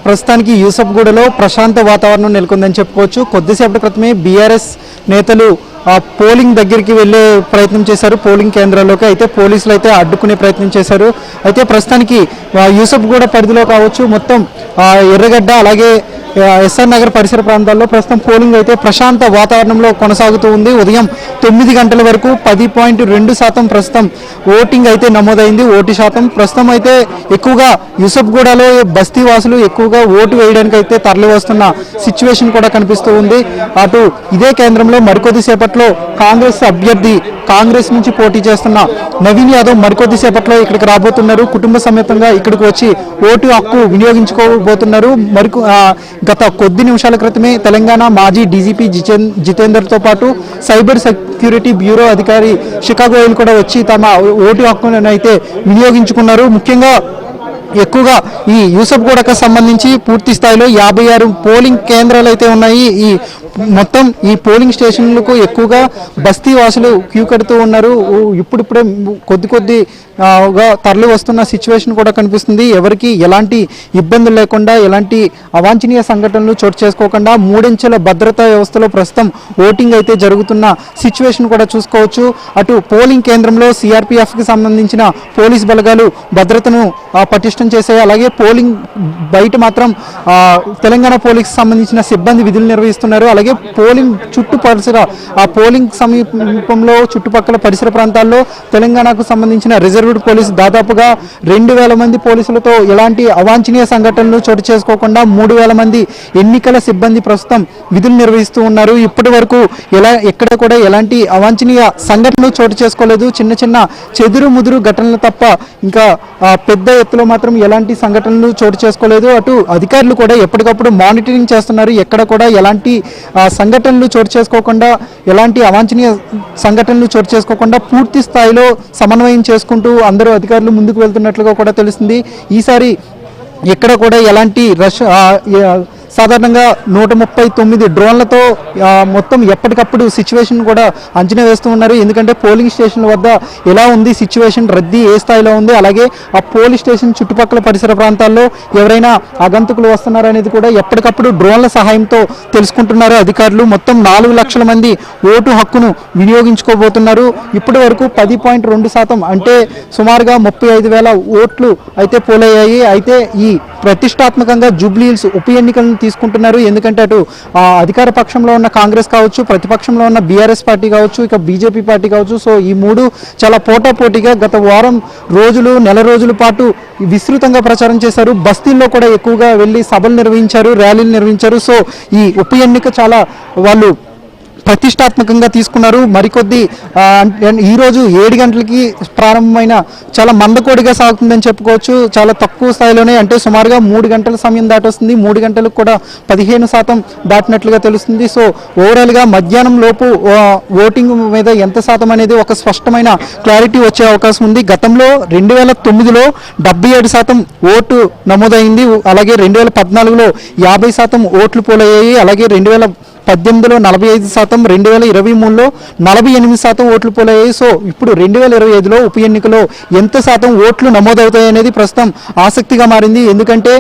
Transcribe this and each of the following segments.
ప్రస్తుతానికి యూసఫ్గూడలో ప్రశాంత వాతావరణం నెలకొందని చెప్పుకోవచ్చు. కొద్దిసేపటి క్రితమే బీఆర్ఎస్ నేతలు పోలింగ్ దగ్గరికి వెళ్ళే ప్రయత్నం చేశారు, పోలింగ్ కేంద్రాల్లోకి. అయితే పోలీసులు అయితే అడ్డుకునే ప్రయత్నం చేశారు. అయితే ప్రస్తుతానికి యూసఫ్గూడ పరిధిలో కావచ్చు, మొత్తం ఎర్రగడ్డ అలాగే ఎస్ఆర్ నగర్ పరిసర ప్రాంతాల్లో ప్రస్తుతం పోలింగ్ అయితే ప్రశాంత వాతావరణంలో కొనసాగుతూ ఉంది. ఉదయం 9 గంటల వరకు 10.2% ప్రస్తుతం ఓటింగ్ అయితే నమోదైంది. ఓటు శాతం ప్రస్తుతం అయితే ఎక్కువగా యూసఫ్గూడలో బస్తీ వాసులు ఎక్కువగా ఓటు వేయడానికి అయితే తరలి వస్తున్న సిచ్యువేషన్ కూడా కనిపిస్తూ ఉంది. అటు ఇదే కేంద్రంలో మరికొద్దిసేపట్లో కాంగ్రెస్ అభ్యర్థి, కాంగ్రెస్ నుంచి పోటీ చేస్తున్న నవీన్ యాదవ్ మరికొద్దిసేపట్లో ఇక్కడికి రాబోతున్నారు. కుటుంబ సమేతంగా ఇక్కడికి వచ్చి ఓటు హక్కు వినియోగించుకోబోతున్నారు. గత కొద్ది నిమిషాల క్రితమే తెలంగాణ మాజీ డీజీపీ జితేందర్తో పాటు సైబర్ సెక్యూరిటీ బ్యూరో అధికారి శిఖా గోయల్ కూడా వచ్చి తమ ఓటు హక్కును అయితే వినియోగించుకున్నారు. ముఖ్యంగా ఎక్కువగా ఈ యూసఫ్గూడకు సంబంధించి పూర్తి స్థాయిలో 56 పోలింగ్ కేంద్రాలు అయితే ఉన్నాయి. మొత్తం ఈ పోలింగ్ స్టేషన్లకు ఎక్కువగా బస్తీ వాసులు క్యూ కడుతూ ఉన్నారు. ఇప్పుడిప్పుడే కొద్దిగా తరలి వస్తున్న సిచ్యువేషన్ కూడా కనిపిస్తుంది. ఎవరికి ఎలాంటి ఇబ్బందులు లేకుండా, ఎలాంటి అవాంఛనీయ సంఘటనలు చోటు చేసుకోకుండా 3 అంచెల భద్రతా వ్యవస్థలో ప్రస్తుతం ఓటింగ్ అయితే జరుగుతున్న సిచ్యువేషన్ కూడా చూసుకోవచ్చు. అటు పోలింగ్ కేంద్రంలో సిఆర్పిఎఫ్కి సంబంధించిన పోలీస్ బలగాలు భద్రతను పటిష్టం చేశాయి. అలాగే పోలింగ్ బయట మాత్రం తెలంగాణ పోలీస్కి సంబంధించిన సిబ్బంది విధులు నిర్వహిస్తున్నారు. అలాగే పోలింగ్ పోలింగ్ సమీపంలో చుట్టుపక్కల పరిసర ప్రాంతాల్లో తెలంగాణకు సంబంధించిన రిజర్వ్డ్ పోలీసు దాదాపుగా 2000 మంది పోలీసులతో ఎలాంటి అవాంఛనీయ సంఘటనలు చోటు చేసుకోకుండా 3000 మంది ఎన్నికల సిబ్బంది ప్రస్తుతం విధులు నిర్వహిస్తూ ఉన్నారు. ఇప్పటి వరకు ఎక్కడ కూడా ఎలాంటి అవాంఛనీయ సంఘటనలు చోటు చేసుకోలేదు. చిన్న చిన్న చెదురు ముదురు ఘటనలు తప్ప ఇంకా పెద్ద ఎత్తులో మాత్రం ఎలాంటి సంఘటనలు చోటు చేసుకోలేదు. అటు అధికారులు కూడా ఎప్పటికప్పుడు మానిటరింగ్ చేస్తున్నారు. ఎక్కడ కూడా ఎలాంటి సంఘటనలు చోటు చేసుకోకుండా, ఎలాంటి అవాంఛనీయ సంఘటనలు చోటు చేసుకోకుండా పూర్తి స్థాయిలో సమన్వయం చేసుకుంటూ అందరూ అధికారులు ముందుకు వెళ్తున్నట్లుగా కూడా తెలుస్తుంది. ఈసారి ఎక్కడ కూడా ఎలాంటి సాధారణంగా 139 డ్రోన్లతో మొత్తం ఎప్పటికప్పుడు సిచ్యువేషన్ కూడా అంచనా వేస్తూ ఉన్నారు. ఎందుకంటే పోలింగ్ స్టేషన్ల వద్ద ఎలా ఉంది సిచ్యువేషన్, రద్దీ ఏ స్థాయిలో ఉంది, అలాగే ఆ పోలింగ్ స్టేషన్ చుట్టుపక్కల పరిసర ప్రాంతాల్లో ఎవరైనా ఆగంతుకులు వస్తున్నారనేది కూడా ఎప్పటికప్పుడు డ్రోన్ల సహాయంతో తెలుసుకుంటున్నారు అధికారులు. మొత్తం 4 లక్షల మంది ఓటు హక్కును వినియోగించుకోబోతున్నారు. ఇప్పటి వరకు 10.2% అంటే సుమారుగా 35,000 ఓట్లు అయితే పోలయ్యాయి. అయితే ఈ ప్రతిష్టాత్మకంగా జూబ్లీహిల్స్ ఉప ఎన్నికలను తీసుకుంటున్నారు. ఎందుకంటే అటు అధికార పక్షంలో ఉన్న కాంగ్రెస్ కావచ్చు, ప్రతిపక్షంలో ఉన్న బీఆర్ఎస్ పార్టీ కావచ్చు, ఇక బీజేపీ పార్టీ కావచ్చు. సో ఈ 3 చాలా పోటాపోటీగా గత నెల రోజుల పాటు విస్తృతంగా ప్రచారం చేశారు. బస్తీల్లో కూడా ఎక్కువగా వెళ్ళి సభలు నిర్వహించారు, ర్యాలీలు నిర్వహించారు. సో ఈ ఉప ఎన్నిక చాలా వాళ్ళు ప్రతిష్టాత్మకంగా తీసుకున్నారు. మరికొద్ది ఈరోజు 7 గంటలకి ప్రారంభమైన చాలా మందకోడిగా సాగుతుందని చెప్పుకోవచ్చు. చాలా తక్కువ స్థాయిలోనే, అంటే సుమారుగా 3 గంటల సమయం దాటొస్తుంది. 3 గంటలకు కూడా 15% దాటినట్లుగా తెలుస్తుంది. సో ఓవరాల్గా మధ్యాహ్నం లోపు ఓటింగ్ మీద ఎంత శాతం అనేది ఒక స్పష్టమైన క్లారిటీ వచ్చే అవకాశం ఉంది. గతంలో 2009లో 77% ఓటు నమోదైంది. అలాగే 2014లో 50% ఓట్లు పోలయ్యాయి. అలాగే 2018లో 45%, 2023లో 48% ఓట్లు పోలయ్యాయి. సో ఇప్పుడు 2025లో ఉప ఎన్నికలో ఎంత శాతం ఓట్లు నమోదవుతాయి అనేది ప్రస్తుతం ఆసక్తిగా మారింది. ఎందుకంటే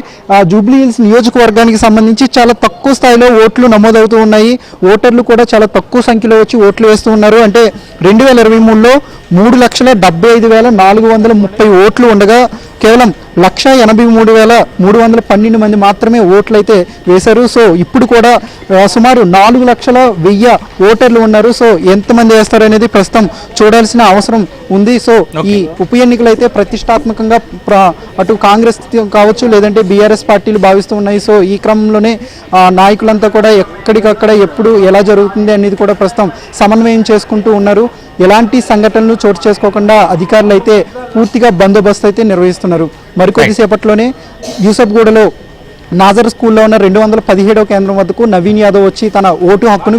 జూబ్లీహిల్స్ నియోజకవర్గానికి సంబంధించి చాలా తక్కువ స్థాయిలో ఓట్లు నమోదవుతూ ఉన్నాయి. ఓటర్లు కూడా చాలా తక్కువ సంఖ్యలో వచ్చి ఓట్లు వేస్తూ ఉన్నారు. అంటే 2023లో 3,75,430 ఓట్లు ఉండగా కేవలం 1,83,312 మంది మాత్రమే ఓట్లు అయితే వేశారు. సో ఇప్పుడు కూడా సుమారు 4,01,000 ఓటర్లు ఉన్నారు. సో ఎంతమంది వేస్తారు అనేది ప్రస్తుతం చూడాల్సిన అవసరం ఉంది. సో ఈ ఉప ఎన్నికలు అయితే ప్రతిష్టాత్మకంగా అటు కాంగ్రెస్ కావచ్చు, లేదంటే బీఆర్ఎస్ పార్టీలు భావిస్తూ ఉన్నాయి. సో ఈ క్రమంలోనే నాయకులంతా కూడా ఎక్కడికక్కడ ఎప్పుడు ఎలా జరుగుతుంది అనేది కూడా ప్రస్తుతం సమన్వయం చేసుకుంటూ ఉన్నారు. ఎలాంటి సంఘటనలు చోటు చేసుకోకుండా అధికారులు అయితే పూర్తిగా బందోబస్తు అయితే నిర్వహిస్తున్నారు. మరికొద్దిసేపట్లోనే యూసఫ్గూడలో నాజర్ స్కూల్లో ఉన్న 217వ కేంద్రం వద్దకు నవీన్ యాదవ్ వచ్చి తన ఓటు హక్కును